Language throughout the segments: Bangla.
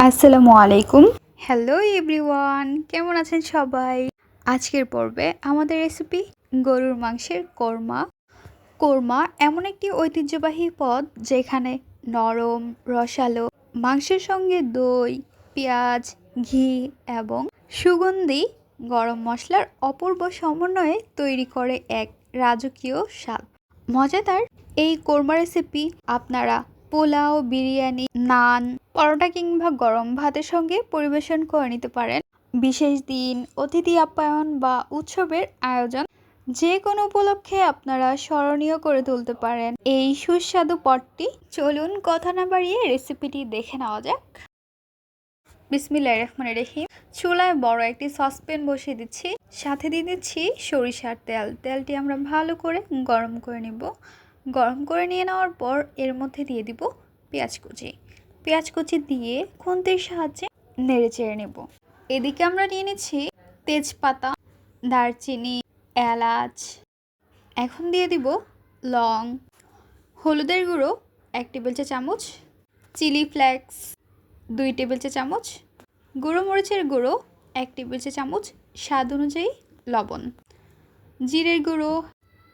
আসসালামু আলাইকুম। হ্যালো এভরিওয়ান, কেমন আছেন সবাই? আজকের পর্বে আমাদের রেসিপি গরুর মাংসের কোরমা। কোরমা এমন একটি ঐতিহ্যবাহী পদ যেখানে নরম রসালো মাংসের সঙ্গে দই, পেঁয়াজ, ঘি এবং সুগন্ধি গরম মশলার অপূর্ব সমন্বয়ে তৈরি করে এক রাজকীয় স্বাদ। মজাদার এই কোরমা রেসিপি আপনারা পোলাও, বিরিয়ানি, নান, পরোটা কিংবা গরম ভাতের সঙ্গে পরিবেশন করে নিতে পারেন। বিশেষ দিন, অতিথি আপ্যায়ন বা উৎসবের আয়োজন যে কোনো উপলক্ষে আপনারা স্মরণীয় করে তুলতে পারেন এই সুস্বাদু পদটি। চলুন কথা না বাড়িয়ে রেসিপিটি দেখে নেওয়া যাক। বিসমিল্লাহির রহমানির রহিম। চুলায় বড় একটি সসপ্যান বসিয়ে দিচ্ছি, সাথে দিয়ে দিচ্ছি সরিষার তেল। তেলটি আমরা ভালো করে গরম করে নিব। গরম করে নিয়ে নেওয়ার পর এর মধ্যে দিয়ে দিব পেঁয়াজ কুচি। পেঁয়াজ কুচি দিয়ে খুন্তির সাহায্যে নেড়ে চেড়ে নেব। এদিকে আমরা নিয়ে নিচ্ছি তেজপাতা, দারচিনি, এলাচ। এখন দিয়ে দিব লং, হলুদের গুঁড়ো 1 টেবিল চা চামচ, চিলি ফ্লেক্স 2 টেবিল চা চামচ, গুঁড়ো মরিচের গুঁড়ো 1 টেবিল চা চামচ, স্বাদ অনুযায়ী লবণ, জিরের গুঁড়ো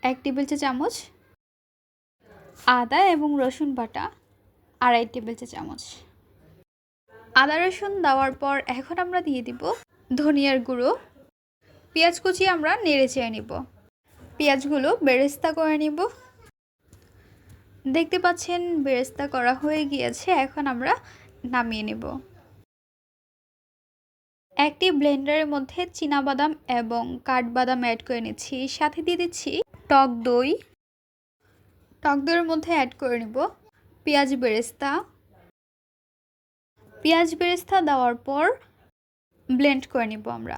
1 টেবিল চা চামচ, আদা এবং রসুন বাটা 2.5 টেবিল চা চামচ। আদা রসুন দেওয়ার পর এখন আমরা দিয়ে দিব ধনিয়ার গুঁড়ো। পেঁয়াজ কুচি আমরা নেড়ে চেড়ে নিব। পেঁয়াজগুলো বেরেস্তা করে নিব। দেখতে পাচ্ছেন বেরেস্তা করা হয়ে গিয়েছে। এখন আমরা নামিয়ে নেব। একটি ব্লেন্ডারের মধ্যে চীনাবাদাম এবং কাঠবাদাম অ্যাড করে নিচ্ছি, সাথে দিয়ে দিচ্ছি টক দই। টক দইয়ের মধ্যে অ্যাড করে নিব পেঁয়াজ বেরেস্তা। পেঁয়াজ বেরেস্তা দেওয়ার পর ব্লেন্ড করে নিব। আমরা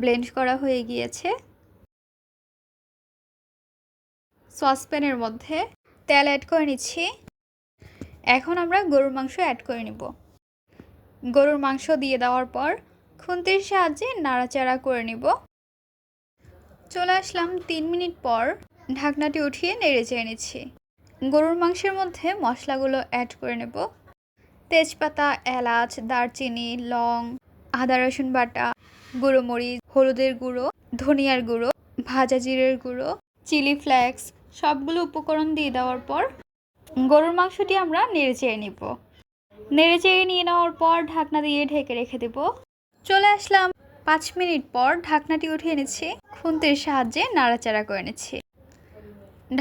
ব্লেন্ড করা হয়ে গিয়েছে। সসপ্যানের মধ্যে তেল অ্যাড করে নিচ্ছি। এখন আমরা গরুর মাংস অ্যাড করে নিব। গরুর মাংস দিয়ে দেওয়ার পর খুন্তির সাহায্যে নাড়াচাড়া করে নিব। চলে আসলাম 3 মিনিট পর, ঢাকনাটি উঠিয়ে নেড়ে চেড়ে নিচ্ছি। গরুর মাংসের মধ্যে মশলাগুলো অ্যাড করে নেব। তেজপাতা, এলাচ, দারচিনি, লং, আদা রসুন বাটা, গুঁড়ো মরিচ, হলুদের গুঁড়ো, ধনিয়ার গুঁড়ো, ভাজা জিরের গুঁড়ো, চিলি ফ্লেক্স সবগুলো উপকরণ দিয়ে দেওয়ার পর গরুর মাংসটি আমরা নেড়ে চেড়ে নিব। নেড়ে চেড়ে নিয়ে নেওয়ার পর ঢাকনা দিয়ে ঢেকে রেখে দেব। চলে আসলাম 5 মিনিট পর, ঢাকনাটি উঠিয়ে নিচ্ছি। খুন্তির সাহায্যে নাড়াচাড়া করে নিচ্ছি।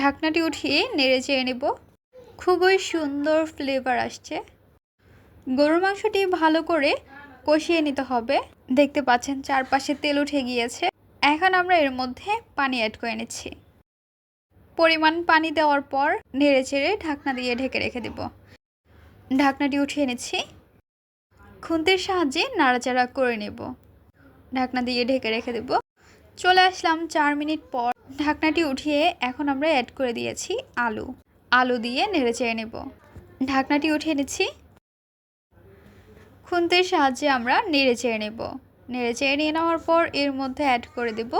ঢাকনাটি উঠিয়ে নেড়ে চেড়ে নেব। খুবই সুন্দর ফ্লেভার আসছে। গরুর মাংসটি ভালো করে কষিয়ে নিতে হবে। দেখতে পাচ্ছেন চারপাশে তেল উঠে গিয়েছে। এখন আমরা এর মধ্যে পানি অ্যাড করে নিচ্ছি। পরিমাণ পানি দেওয়ার পর নেড়ে চেড়ে ঢাকনা দিয়ে ঢেকে রেখে দেব। ঢাকনাটি উঠিয়ে নিচ্ছি। খুন্তির সাহায্যে নাড়াচাড়া করে নেব। ঢাকনা দিয়ে ঢেকে রেখে দেব। চলে আসলাম 4 মিনিট পর, ঢাকনাটি উঠিয়ে এখন আমরা অ্যাড করে দিয়েছি আলু দিয়ে নেড়ে চেড়ে নেব। ঢাকনাটি উঠিয়ে নিচ্ছি। খুন্তির সাহায্যে আমরা নেড়ে চেড়ে নেব। নেড়ে চেড়ে নিয়ে নেওয়ার পর এর মধ্যে অ্যাড করে দেব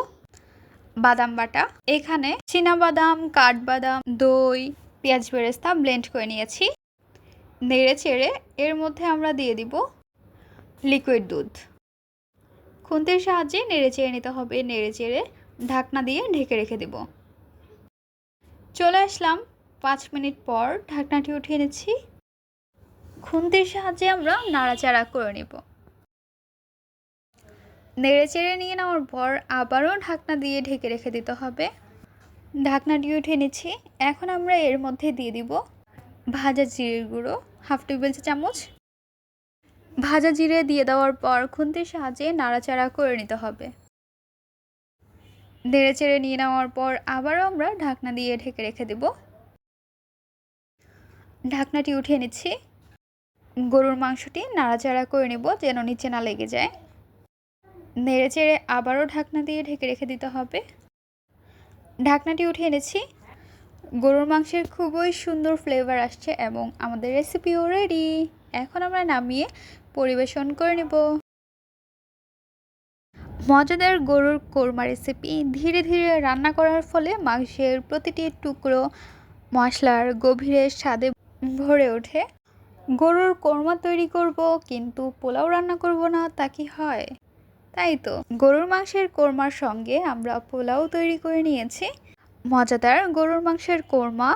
বাদাম বাটা। এখানে চীনাবাদাম, কাঠবাদাম, দই, পেঁয়াজ বেরেস্তা ব্লেন্ড করে নিয়েছি। নেড়ে চেড়ে এর মধ্যে আমরা দিয়ে দিব লিকুইড দুধ। খুন্তির সাহায্যে নেড়ে চেড়ে নিতে হবে। নেড়ে চেড়ে ঢাকনা দিয়ে ঢেকে রেখে দেব। চলে আসলাম 5 মিনিট পর, ঢাকনাটি উঠিয়ে নিচ্ছি। খুন্তির সাহায্যে আমরা নাড়াচাড়া করে নেব। নেড়ে চেড়ে নিয়ে নেওয়ার পর আবারও ঢাকনা দিয়ে ঢেকে রেখে দিতে হবে। ঢাকনাটি উঠিয়ে নিচ্ছি। এখন আমরা এর মধ্যে দিয়ে দিব ভাজা জিরের গুঁড়ো 1/2 টেবিল চা চামচ। ভাজা জিরে দিয়ে দেওয়ার পর খুন্তির সাহায্যে নাড়াচাড়া করে নিতে হবে। নেড়ে চেড়ে নিয়ে নেওয়ার পর আবারও আমরা ঢাকনা দিয়ে ঢেকে রেখে দেব। ঢাকনাটি উঠিয়ে নিচ্ছি। গরুর মাংসটি নাড়াচাড়া করে নেব যেন নিচে না লেগে যায়। নেড়ে চেড়ে আবারও ঢাকনা দিয়ে ঢেকে রেখে দিতে হবে। ঢাকনাটি উঠিয়ে নিচ্ছি। গরুর মাংসের খুবই সুন্দর ফ্লেভার আসছে এবং আমাদের রেসিপিও রেডি। এখন আমরা নামিয়ে পরিবেশন করে নেব। মজাদার গরুর কোরমা রেসিপি ধীরে ধীরে রান্না করার ফলে মাংসের প্রতিটি টুকরো মশলার গভীরে স্বাদে ভরে ওঠে। গরুর কোরমা তৈরি করব কিন্তু পোলাও রান্না করব না, তা কি হয়? তাই তো, গরুর মাংসের কোরমার সঙ্গে আমরা পোলাও তৈরি করে নিয়েছি। মজাদার গরুর মাংসের কোরমা,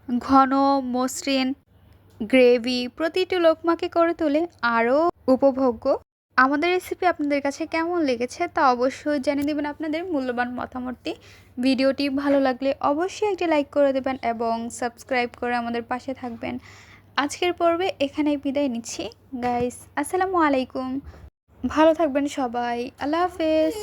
ঘন মসৃণ গ্রেভি প্রতিটি লোকমাকে করে তোলে আরও উপভোগ্য। আমাদের রেসিপি আপনাদের কাছে কেমন লেগেছে তা অবশ্যই জানিয়ে দেবেন আপনাদের মূল্যবান মতামতটি। ভিডিওটি ভালো লাগলে অবশ্যই একটি লাইক করে দেবেন এবং সাবস্ক্রাইব করে আমাদের পাশে থাকবেন। আজকের পর্বে এখানেই বিদায় নিচ্ছি গাইস। আসসালামু আলাইকুম, ভালো থাকবেন সবাই, আল্লাহ হাফেজ।